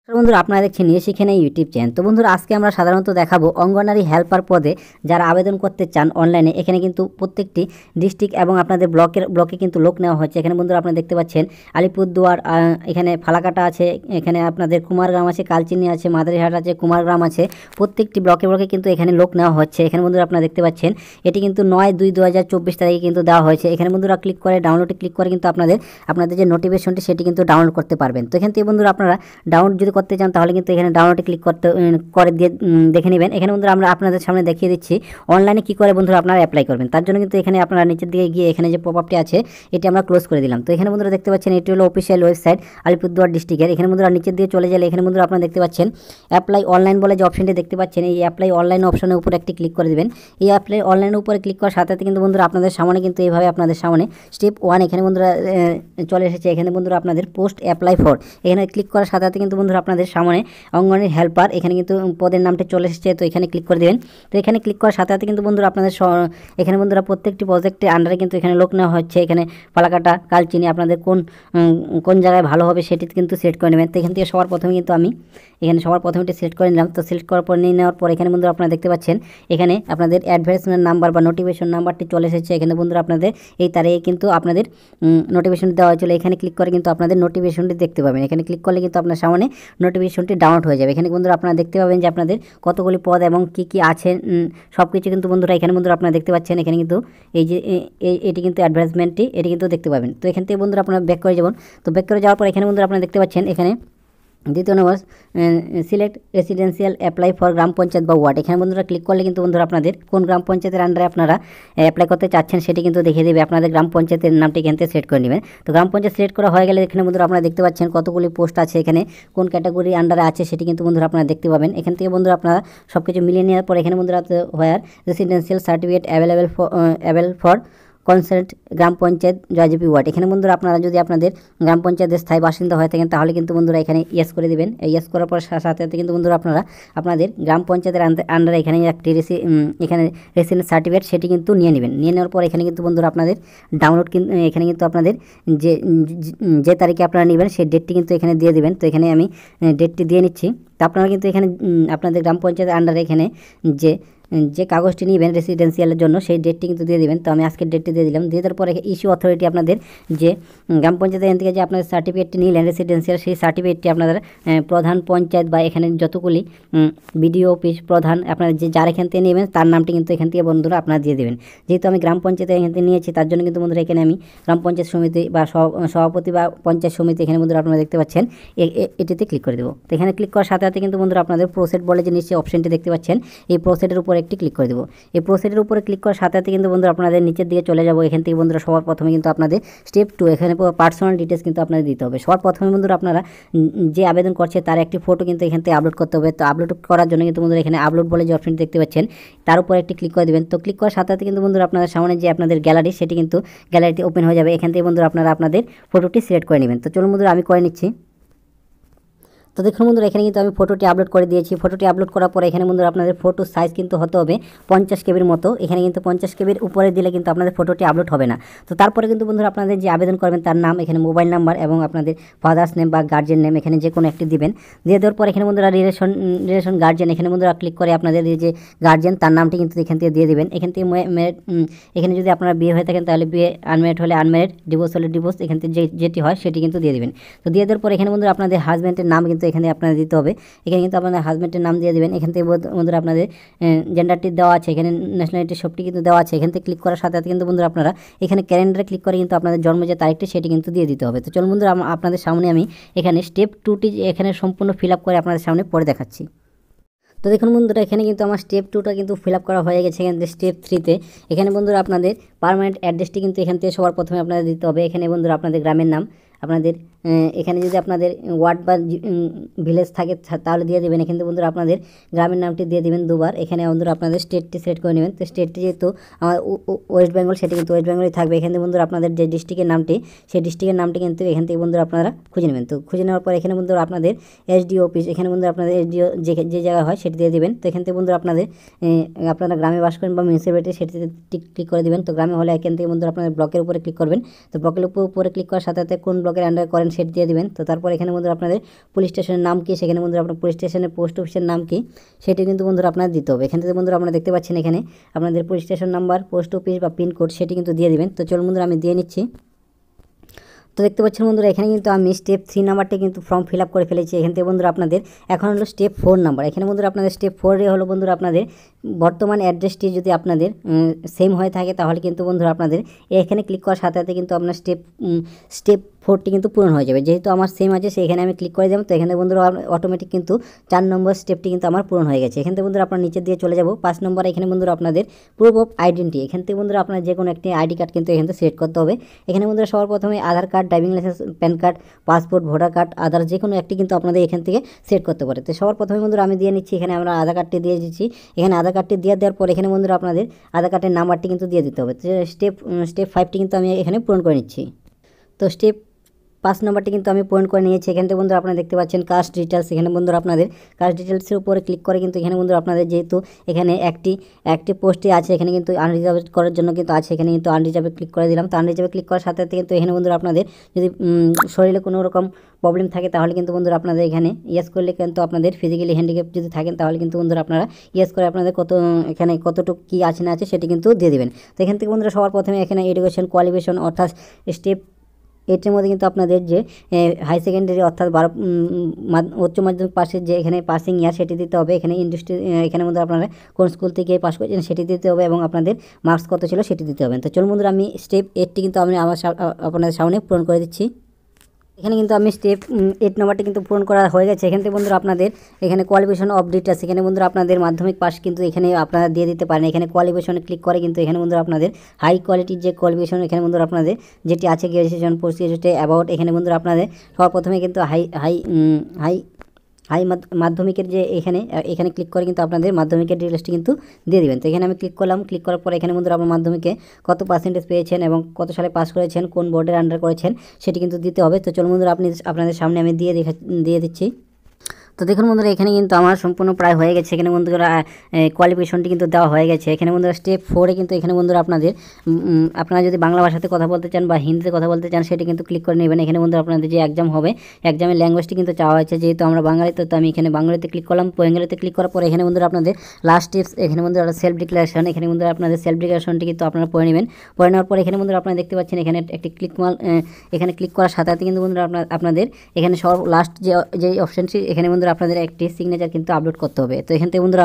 তো বন্ধুরা আপনারা দেখছেন নিয়ে শিখে নেই ইউটিউব চ্যানেল। তো বন্ধুরা আজকে আমরা সাধারণত দেখাবো অঙ্গনারী হেল্পার পদে যারা আবেদন করতে চান অনলাইনে। এখানে কিন্তু প্রত্যেকটি ডিস্ট্রিক্ট এবং আপনাদের ব্লকে কিন্তু লোক নেওয়া হচ্ছে। এখানে বন্ধুরা আপনারা দেখতে পাচ্ছেন আলিপুরদুয়ার, এখানে ফালাকাটা আছে, এখানে আপনাদের কুমারগ্রাম আছে, কালচিনি আছে, মাদারিহাট আছে, কুমারগ্রাম আছে। প্রত্যেকটি ব্লকে কিন্তু এখানে লোক নেওয়া হচ্ছে। এখানে বন্ধুরা আপনারা দেখতে পাচ্ছেন এটি কিন্তু 9/2/2024 তারিখে কিন্তু দেওয়া হয়েছে। এখানে বন্ধুরা ক্লিক করে ডাউনলোডে ক্লিক করে কিন্তু আপনাদের যে নোটিফিকেশনটি সেটি কিন্তু ডাউনলোড করতে পারবেন। তো এখান থেকে বন্ধুরা আপনারা ডাউনলোড যদি করতে চান তাহলে কিন্তু এখানে ডাউনলোডে ক্লিক করে দিয়ে দেখে নেবেন। এখানে বন্ধুরা আমরা আপনাদের সামনে দেখিয়ে দিচ্ছি অনলাইনে কী করে বন্ধুরা আপনারা অ্যাপ্লাই করবেন। তার জন্য কিন্তু এখানে আপনারা নিচের দিকে গিয়ে এখানে যে পপআপটি আছে এটি আমরা ক্লোজ করে দিলাম। তো এখানে বন্ধুরা দেখতে পাচ্ছেন এটি হলো অফিসিয়াল ওয়েবসাইট আলিপুরদুয়ার ডিস্ট্রিক্টের। এখানে বন্ধুরা নিচের দিকে চলে গেলে এখানে বন্ধুরা আপনারা দেখতে পাচ্ছেন অ্যাপ্লাই অনলাইন বলে যে অপশনটি দেখতে পাচ্ছেন, এই অ্যাপ্লাই অনলাইন অপশনের উপর একটি ক্লিক করে দেবেন। এই অ্যাপ্লাই অনলাইনের উপরে ক্লিক করার সাথে সাথে কিন্তু বন্ধুরা আপনাদের সামনে কিন্তু এইভাবে আপনাদের সামনে স্টেপ 1 এখানে বন্ধুরা চলে এসেছে। এখানে বন্ধুরা আপনাদের পোস্ট অ্যাপ্লাই ফর এখানে ক্লিক করার সাথে সাথে কিন্তু বন্ধুরা আপনাদের সামনে অঙ্গনের হেল্পার এখানে কিন্তু পদের নামটি চলে এসেছে। তো এখানে ক্লিক করে দেবেন। তো এখানে ক্লিক করার সাথে সাথে কিন্তু বন্ধুরা আপনাদের এখানে বন্ধুরা প্রত্যেকটি প্রজেক্টের আন্ডারে কিন্তু এখানে লোক নেওয়া হচ্ছে। এখানে ফালাকাটা, কালচিনি আপনাদের কোন জায়গায় ভালো হবে সেটি কিন্তু সিলেক্ট করে নেবেন। তো এখান থেকে সবার প্রথমে কিন্তু আমি এখানে সবার প্রথমে সিলেক্ট করে নিলাম। তো সিলেক্ট করার পর নিয়ে নেওয়ার পর এখানে বন্ধুরা আপনারা দেখতে পাচ্ছেন এখানে আপনাদের অ্যাডভার্টাইজমেন্ট নাম্বার বা নোটিফিকেশন নাম্বারটি চলে এসেছে। এখানে বন্ধুরা আপনাদের এই তারিখে কিন্তু আপনাদের নোটিফিকেশন দেওয়া হয়েছিল। এখানে ক্লিক করে কিন্তু আপনাদের নোটিফিকেশনটি দেখতে পাবেন। এখানে ক্লিক করলে কিন্তু আপনার সামনে নোটিফিকেশনটি ডাউনলোড হয়ে যাবে। এখানে বন্ধুরা আপনারা দেখতে পাবেন যে আপনাদের কতগুলি পদ এবং কি আছে সব কিছু কিন্তু বন্ধুরা এখানে বন্ধুরা আপনারা দেখতে পাচ্ছেন। এখানে কিন্তু এই যে এটি কিন্তু অ্যাডভার্টাইজমেন্টটি এটি কিন্তু দেখতে পাবেন। তো এখান থেকে বন্ধুরা আপনারা ব্যাক করে যাবেন। তো ব্যাক করে যাওয়ার পর এখানে বন্ধুরা আপনারা দেখতে পাচ্ছেন এখানে দ্বিতীয় number select residential apply for গ্রাম পঞ্চায়েত বা ওয়ার্ড। এখানে বন্ধুরা ক্লিক করলে কিন্তু বন্ধুরা আপনাদের কোন গ্রাম পঞ্চায়েতের আন্ডারে আপনারা অ্যাপ্লাই করতে চাচ্ছেন সেটি কিন্তু দেখিয়ে দেবে। আপনাদের গ্রাম পঞ্চায়েতের নামটি এখান থেকে সিলেক্ট করে নেবেন। তো গ্রাম পঞ্চায়েত সিলেক্ট করা হয়ে গেলে এখানে বন্ধুরা আপনারা দেখতে পাচ্ছেন কতগুলি পোস্ট আছে, এখানে কোন ক্যাটাগরি আন্ডারে আছে সেটি কিন্তু বন্ধুরা আপনারা দেখতে পাবেন। এখান থেকে বন্ধুরা আপনারা সব কিছু মিলিয়ে নেওয়ার পর এখানে বন্ধুরা where residential certificate available for concerned গ্রাম পঞ্চায়েত জয়জেপি ওয়ার্ড। এখানে বন্ধুরা আপনারা যদি আপনাদের গ্রাম পঞ্চায়েতের স্থায়ী বাসিন্দা হয়ে থাকেন তাহলে কিন্তু বন্ধুরা এখানে ইয়েস করে দেবেন। ইয়েস করার পর সাথে সাথে কিন্তু বন্ধুরা আপনারা আপনাদের গ্রাম পঞ্চায়েতের আন্ডারে এখানে একটি এখানে রেসিডেন্স সার্টিফিকেট সেটি কিন্তু নিয়ে নেবেন। নিয়ে নেওয়ার পর এখানে কিন্তু বন্ধুরা আপনাদের ডাউনলোড এখানে কিন্তু আপনাদের যে তারিখে আপনারা নেবেন সেই ডেটটি কিন্তু এখানে দিয়ে দেবেন। তো এখানে আমি ডেটটি দিয়ে নিচ্ছি। তো আপনারা কিন্তু এখানে আপনাদের গ্রাম পঞ্চায়েতের আন্ডারে এখানে যে কাগজটি নেবেন রেসিডেন্সিয়ালের জন্য সেই ডেটটি কিন্তু দিয়ে দেবেন। তো আমি আজকের ডেটটি দিয়ে দিলাম। দিয়ে দেওয়ার পরে ইস্যু অথরিটি আপনাদের যে গ্রাম পঞ্চায়েতের এখান থেকে যে আপনাদের সার্টিফিকেটটি নিলেন রেসিডেন্সিয়াল, সেই সার্টিফিকেটটি আপনাদের প্রধান পঞ্চায়েত বা এখানে যতগুলি বিডিও অফিস প্রধান আপনারা যার এখান থেকে নেবেন তার নামটি কিন্তু এখান থেকে বন্ধুরা আপনারা দিয়ে দেবেন। যেহেতু আমি গ্রাম পঞ্চায়েতে এখান থেকে নিয়েছি তার জন্য কিন্তু বন্ধুরা এখানে আমি গ্রাম পঞ্চায়েত সমিতি বা সভাপতি বা পঞ্চায়েত সমিতি এখানে বন্ধুরা আপনারা দেখতে পাচ্ছেন এটিতে ক্লিক করে দেবো। তো এখানে ক্লিক করার সাথে সাথে কিন্তু বন্ধুরা আপনাদের প্রসেড বলে যে নিচে অপশনটি দেখতে পাচ্ছেন এই প্রসেডের উপর একটি ক্লিক করে দেবো। এই প্রসেডের উপরে ক্লিক করার সাথে সাথে কিন্তু বন্ধুরা আপনাদের নিচের দিকে চলে যাবো। এখান থেকে বন্ধুরা সবার প্রথমে কিন্তু আপনাদের স্টেপ 2 এখানে পার্সোনাল ডিটেলস কিন্তু আপনাদের দিতে হবে। সবার প্রথমে বন্ধুরা আপনারা যে আবেদন করছে তার একটি ফটো কিন্তু এখান থেকে আপলোড করতে হবে। তো আপলোড করার জন্য কিন্তু বন্ধুরা এখানে আপলোড বলে যে অপশনটি দেখতে পাচ্ছেন তার উপর একটি ক্লিক করে দেবেন। তো ক্লিক করার সাথে সাথে কিন্তু বন্ধুরা আপনাদের সামনে যে আপনাদের গ্যালারি সেটি কিন্তু গ্যালারিটি ওপেন হয়ে যাবে। এখান থেকে বন্ধুরা আপনারা আপনাদের ফটোটি সিলেক্ট করে নেবেন। তো চলুন বন্ধুরা আমি করে নিচ্ছি। তো দেখুন বন্ধুরা এখানে কিন্তু আমি ফটোটি আপলোড করে দিয়েছি। ফটোটি আপলোড করার পরে এখানে বন্ধুরা আপনাদের ফটোর সাইজ কিন্তু হতে হবে 50 কেবির মতো। এখানে কিন্তু 50 কেবির উপরে দিলে কিন্তু আপনাদের ফটোটি আপলোড হবে না। তো তারপরে কিন্তু বন্ধুরা আপনাদের যে আবেদন করবেন তার নাম, এখানে মোবাইল নাম্বার এবং আপনাদের ফাদার্স নেম বা গার্জেন নেম এখানে যে কোনো একটি দিবেন। দিয়ে দেওয়ার পর এখানে বন্ধুরা রিলেশন গার্জেন এখানে বন্ধুরা ক্লিক করে আপনাদের যে গার্জেন তার নামটি কিন্তু এখান থেকে দিয়ে দেবেন। এখান থেকে এখানে যদি আপনারা বিয়ে হয়ে থাকেন তাহলে বিয়ে, আনম্যারিড হলে আনম্যারিড, ডিভোর্স হলে ডিভোর্স, এখান থেকে যেটি হয় সেটি কিন্তু দিয়ে দেবেন। তো দিয়ে দেওয়ার পর এখানে বন্ধুরা আপনাদের হাজব্যান্ডের নাম কিন্তু এখানে আপনাদের দিতে হবে। এখানে কিন্তু আপনাদের হাজব্যান্ডের নাম দিয়ে দেবেন। এখান থেকে বন্ধুরা আপনাদের জেন্ডারটি দেওয়া আছে, এখানে ন্যাশনালিটি সবটি কিন্তু দেওয়া আছে। এখান থেকে ক্লিক করার সাথে সাথে কিন্তু বন্ধুরা আপনারা এখানে ক্যালেন্ডারে ক্লিক করে কিন্তু আপনাদের জন্ম যে তারিখটি সেটি কিন্তু দিয়ে দিতে হবে। তো চলুন বন্ধুরা আপনাদের সামনে আমি এখানে স্টেপ 2টি এখানে সম্পূর্ণ ফিল আপ করে আপনাদের সামনে পরে দেখাচ্ছি। তো দেখুন বন্ধুরা এখানে কিন্তু আমার স্টেপ 2টা কিন্তু ফিল আপ করা হয়ে গেছে। এখানে স্টেপ 3তে এখানে বন্ধুরা আপনাদের পার্মানেন্ট অ্যাড্রেসটি কিন্তু এখান থেকে সবার প্রথমে আপনাদের দিতে হবে। এখানে বন্ধুরা আপনাদের গ্রামের নাম, আপনাদের এখানে যদি আপনাদের ওয়ার্ড বা ভিলেজ থাকে তাহলে দিয়ে দেবেন। এখানে বন্ধুরা আপনাদের গ্রামের নামটি দিয়ে দেবেন দুবার। এখানে বন্ধুরা আপনাদের স্টেটটি সিলেক্ট করে নেবেন। তো স্টেটটি যেহেতু আমার ওয়েস্ট বেঙ্গল সেটি কিন্তু ওয়েস্ট বেঙ্গলই থাকবে। এখানে বন্ধুরা আপনাদের যে ডিস্ট্রিক্টের নামটি সেই ডিস্ট্রিক্টের নামটি কিন্তু এখান থেকে বন্ধুরা আপনারা খুঁজে নেবেন। তো খুঁজে নেওয়ার পর এখানে বন্ধুরা আপনাদের এসডিও অফিস, এখানে বন্ধুরা আপনাদের এসডিও যে জায়গায় হয় সেটি দিয়ে দেবেন। তো এখান থেকে বন্ধুরা আপনারা গ্রামে বাস করেন বা মিউনিসিপ্যালিটি সেটিতে ক্লিক করে দেবেন। তো গ্রামে হলে এখান থেকে বন্ধুরা আপনাদের ব্লকের উপরে ক্লিক করবেন। তো ব্লকের উপরে ক্লিক করার সাথে সাথে কোন ব্লকের আন্ডারে করেন সেটি দিয়ে দিবেন। তো তারপর এখানে বন্ধুরা আপনাদের পুলিশ স্টেশনের নাম কি, সেখানে বন্ধুরা আপনার পুলিশ স্টেশনের পোস্ট অফিসের নাম কি সেটি কিন্তু বন্ধুরা আপনার দিতে হবে। এখান থেকে বন্ধুরা আপনারা দেখতে পাচ্ছেন এখানে আপনাদের police station number, post office বা পিনকোড সেটি কিন্তু দিয়ে দিবেন। তো চলুন বন্ধুরা আমি দিয়ে নিচ্ছি। তো দেখতে পাচ্ছেন বন্ধুরা এখানে কিন্তু আমি স্টেপ 3 নাম্বারটি কিন্তু ফর্ম ফিল আপ করে ফেলেছি। এখান থেকে বন্ধুরা আপনাদের এখন হলো স্টেপ 4 নাম্বার। এখানে বন্ধুরা আপনাদের স্টেপ 4 হলো বন্ধুরা আপনাদের বর্তমান অ্যাড্রেসটি যদি আপনাদের সেম হয়ে থাকে তাহলে কিন্তু বন্ধুরা আপনাদের এখানে ক্লিক করার সাথে সাথে কিন্তু আপনার স্টেপ 4টি কিন্তু পূরণ হয়ে যাবে। যেহেতু আমার সেম আছে সেখানে আমি ক্লিক করে দেবো। তো এখানে বন্ধুরা অটোমেটিক কিন্তু 4 নম্বর স্টেপটি কিন্তু আমার পূরণ হয়ে গেছে। এখান থেকে বন্ধুরা আপনার নিচের দিয়ে চলে যাব 5 নম্বর। এখানে বন্ধুরা আপনাদের প্রুফ অফ আইডেন্টি, এখান থেকে বন্ধুরা আপনার যে কোনো একটি আইডি কার্ড কিন্তু এখান থেকে সিলেক্ট করতে হবে। এখানে বন্ধুরা সবার প্রথমে Aadhaar card, driving licence, PAN card, passport, voter card, Aadhaar যে কোনো একটি কিন্তু আপনাদের এখান থেকে সিলেক্ট করতে পারে। তো সবার প্রথমে বন্ধুরা আমি দিয়ে নিচ্ছি। এখানে আমরা আধার কার্ডটি দিয়ে দিচ্ছি। এখানে আধার কার্ডটি দেওয়ার পর এখানে বন্ধুরা আপনাদের আধার কার্ডের নাম্বারটি কিন্তু দিয়ে দিতে হবে। তো স্টেপ 5টি কিন্তু আমি এখানে পূরণ করে নিচ্ছি। তো স্টেপ 5 নম্বরটি কিন্তু আমি পয়েন্ট করে নিয়েছি। এখান থেকে বন্ধুরা আপনারা দেখতে পাচ্ছেন কাস্ট ডিটেলস। এখানে বন্ধুরা আপনাদের কাস্ট ডিটেলসের উপরে ক্লিক করে কিন্তু এখানে বন্ধুরা আপনাদের যেহেতু এখানে একটি পোস্টে আছে এখানে কিন্তু আনরিজার্ভ করার জন্য কিন্তু আছে, এখানে কিন্তু আনরিজার্ভে ক্লিক করে দিলাম। তো আনরিজার্ভে ক্লিক করার সাথে সাথে কিন্তু এখানে বন্ধুরা আপনাদের যদি শরীরে কোনো রকম প্রবলেম থাকে তাহলে কিন্তু বন্ধুরা আপনাদের এখানে ইয়েস করলে কিন্তু আপনাদের ফিজিক্যালি হ্যান্ডিক্যাপ যদি থাকেন তাহলে কিন্তু বন্ধুরা আপনারা ইয়েস করে আপনাদের এখানে কতটুকু কী আছে না আছে সেটি কিন্তু দিয়ে দেবেন। তো এখান থেকে বন্ধুরা সবার প্রথমে এখানে এডুকেশন কোয়ালিফিকেশন অর্থাৎ স্টেপ 8 এর মধ্যে কিন্তু আপনাদের যে হাই সেকেন্ডারি অর্থাৎ উচ্চ মাধ্যমিক পাশের যে এখানে পাসিং ইয়ার সেটি দিতে হবে। এখানে ইন্ডাস্ট্রি এখানে মধ্যে আপনারা কোন স্কুল থেকে পাস করেছেন সেটি দিতে হবে এবং আপনাদের মার্কস কত ছিল সেটি দিতে হবে। তো চলুন বন্ধুরা আমি স্টেপ 8টি কিন্তু আমি আপনাদের সামনে পূরণ করে দিচ্ছি। এখানে কিন্তু আমি স্টেপ 8 নম্বরটি কিন্তু পূরণ করা হয়ে গেছে। এখান থেকে বন্ধুরা আপনাদের এখানে কোয়ালিফিকেশন অফ ডিটেলস, এখানে বন্ধুরা আপনাদের মাধ্যমিক পাস কিন্তু এখানে আপনারা দিয়ে দিতে পারেন। এখানে কোয়ালিফিকেশনে ক্লিক করে কিন্তু এখানে বন্ধুরা আপনাদের হাই কোয়ালিটির যে কোয়ালিফিকেশন এখানে বন্ধুরা আপনাদের যেটি আছে গ্র্যাজুয়েশন, পোস্ট গ্র্যাজুয়েট, অ্যাবাউট, এখানে বন্ধুরা আপনাদের সবার প্রথমে কিন্তু হাই মাধ্যমিকের যে এখানে ক্লিক করে কিন্তু আপনাদের মাধ্যমিকের ডিটেলসটি কিন্তু দিয়ে দেবেন। তো এখানে আমি ক্লিক করলাম। ক্লিক করার পর এখানে বন্ধুরা আপনার মাধ্যমিকে কত পার্সেন্টেজ পেয়েছেন এবং কত সালে পাস করেছেন, কোন বোর্ডের আন্ডার করেছেন সেটি কিন্তু দিতে হবে। তো চলুন বন্ধুরা আপনাদের সামনে আমি দিয়ে দিচ্ছি। তো দেখুন বন্ধুরা এখানে কিন্তু আমার সম্পূর্ণ প্রায় হয়ে গেছে। এখানে বন্ধুরা কোয়ালিফিকেশনটি কিন্তু দেওয়া হয়ে গেছে। এখানে বন্ধুরা স্টেপ 4-এ কিন্তু এখানে বন্ধুরা আপনারা যদি বাংলা ভাষাতে কথা বলতে চান বা হিন্দিতে কথা বলতে চান সেটি কিন্তু ক্লিক করে নেবেন। এখানে বন্ধুরা আপনাদের যে এক্সাম হবে এক্সামের ল্যাঙ্গুয়েজটি কিন্তু চাওয়া হয়েছে, যেহেতু আমরা বাঙালিতে তো আমি এখানে বাঙালিতে ক্লিক করলাম। বাঙালিতে ক্লিক করার পরে এখানে বন্ধুরা আপনাদের লাস্ট টিপস, এখানে বন্ধুরা সেলফ ডিক্লারেশন, এখানে বন্ধুরা আপনাদের সেলফ ডিক্লারেশনটি কিন্তু আপনারা পড়ে নেবেন। পড়ে নেওয়ার পর এখানে বন্ধুরা আপনারা দেখতে পাচ্ছেন এখানে একটি এখানে ক্লিক করার সাথে সাথে কিন্তু বন্ধুরা আপনাদের এখানে সব লাস্ট যে অপশনটি এখানে বন্ধুরা আপনাদের একটি সিগনেচার কিন্তু আপলোড করতে হবে। তো এখান থেকে বন্ধুরা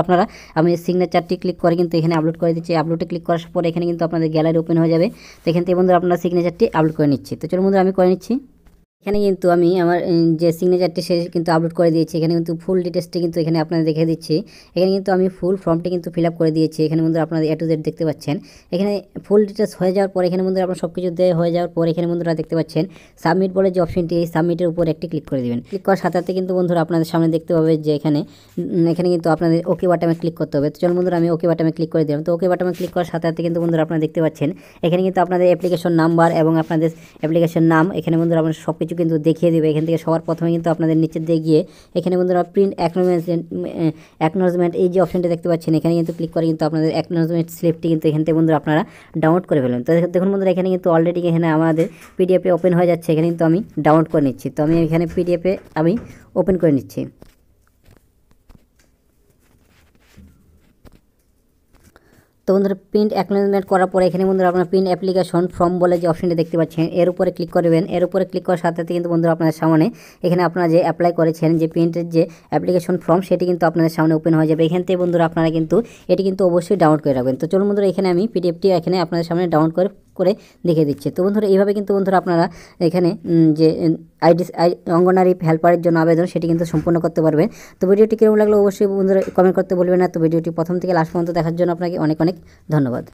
আমি সিগনেচারটি ক্লিক করে কিন্তু এখানে আপলোড করে দিচ্ছি। আপলোডে ক্লিক করার পর এখানে কিন্তু আপনাদের গ্যালারি ওপেন হয়ে যাবে। তো এখান থেকে বন্ধুরা আপনারা সিগনেচারটি আপলোড করে নিচ্ছি। তো চলুন বন্ধুরা আমি করে নিচ্ছি। এখানে কিন্তু আমি আমার যে সিগনেচারটি সে কিন্তু আপলোড করে দিয়েছি। এখানে কিন্তু ফুল ডিটেলসটি কিন্তু এখানে আপনাদের দেখে দিচ্ছি। এখানে কিন্তু আমি ফুল ফর্মটি কিন্তু ফিল আপ করে দিয়েছি। এখানে বন্ধুরা আপনাদের A to Z দেখতে পাচ্ছেন। এখানে ফুল ডিটেলস হয়ে যাওয়ার পর এখানে বন্ধুরা আপনার সব কিছু দেওয়া হয়ে যাওয়ার পর এখানে বন্ধুরা দেখতে পাচ্ছেন সাবমিট বলে যে অপশনটি, এই সাবমিটের উপর একটি ক্লিক করে দেবেন। ক্লিক করার সাথে সাথে কিন্তু বন্ধুরা আপনাদের সামনে দেখতে পাবে যে এখানে কিন্তু আপনাদের ওকে বাটনে ক্লিক করতে হবে। তো চলুন বন্ধুরা আমি ওকে বাটনে ক্লিক করে দিলাম। তো ওকে বাটনে ক্লিক করার সাথে সাথে কিন্তু বন্ধুরা আপনারা দেখতে পাচ্ছেন এখানে কিন্তু আপনাদের অ্যাপ্লিকেশন নাম্বার এবং আপনাদের অ্যাপ্লিকেশন নাম এখানে বন্ধুরা আপনার সব কিছু কিন্তু দেখিয়ে দেবে। এখান থেকে সবার প্রথমে কিন্তু আপনাদের নিচের দিয়ে গিয়ে এখানে বন্ধুরা প্রিন্ট অ্যাকনোলেজমেন্ট এই যে অপশনটি দেখতে পাচ্ছেন এখানে কিন্তু ক্লিক করে কিন্তু আপনাদের অ্যাকনোলেজমেন্ট স্লিপটি কিন্তু এখান থেকে বন্ধুরা আপনারা ডাউনলোড করে ফেলবেন। তো দেখুন বন্ধুরা এখানে কিন্তু অলরেডি এখানে আমাদের পিডিএফে ওপেন হয়ে যাচ্ছে। এখানে কিন্তু আমি ডাউনলোড করে নিচ্ছি। তো আমি এখানে পিডিএফে আমি ওপেন করে নিচ্ছি। তো বন্ধুরা প্রিন্ট অ্যাকনোলেজমেন্ট করার পরে এখানে বন্ধুরা আপনার প্রিন্ট অ্যাপ্লিকেশন ফর্ম বলে যে অপশনটি দেখতে পাচ্ছেন এর উপরে ক্লিক করবেন। এর উপরে ক্লিক করার সাথে সাথে কিন্তু বন্ধুরা আপনাদের সামনে এখানে আপনারা যে অ্যাপ্লাই করেছেন যে প্রিন্টের যে অ্যাপ্লিকেশন ফর্ম সেটি কিন্তু আপনাদের সামনে ওপেন হয়ে যাবে। এখান থেকে বন্ধুরা আপনারা কিন্তু এটি কিন্তু অবশ্যই ডাউনলোড করে রাখবেন। তো চলুন বন্ধুরা এখানে আমি পিডিএফটি এখানে আপনাদের সামনে ডাউনলোড করে দেখিয়ে দিচ্ছি। তো বন্ধুরা এইভাবে কিন্তু বন্ধুরা আপনারা এখানে যে অঙ্গনারী হেল্পারের জন্য আবেদন সেটি কিন্তু সম্পূর্ণ করতে পারবেন। তো ভিডিওটি কেমন লাগলো অবশ্যই বন্ধুরা কমেন্ট করতে বলবেন না। তো ভিডিওটি প্রথম থেকে লাস্ট পর্যন্ত দেখার জন্য আপনাকে অনেক অনেক ধন্যবাদ।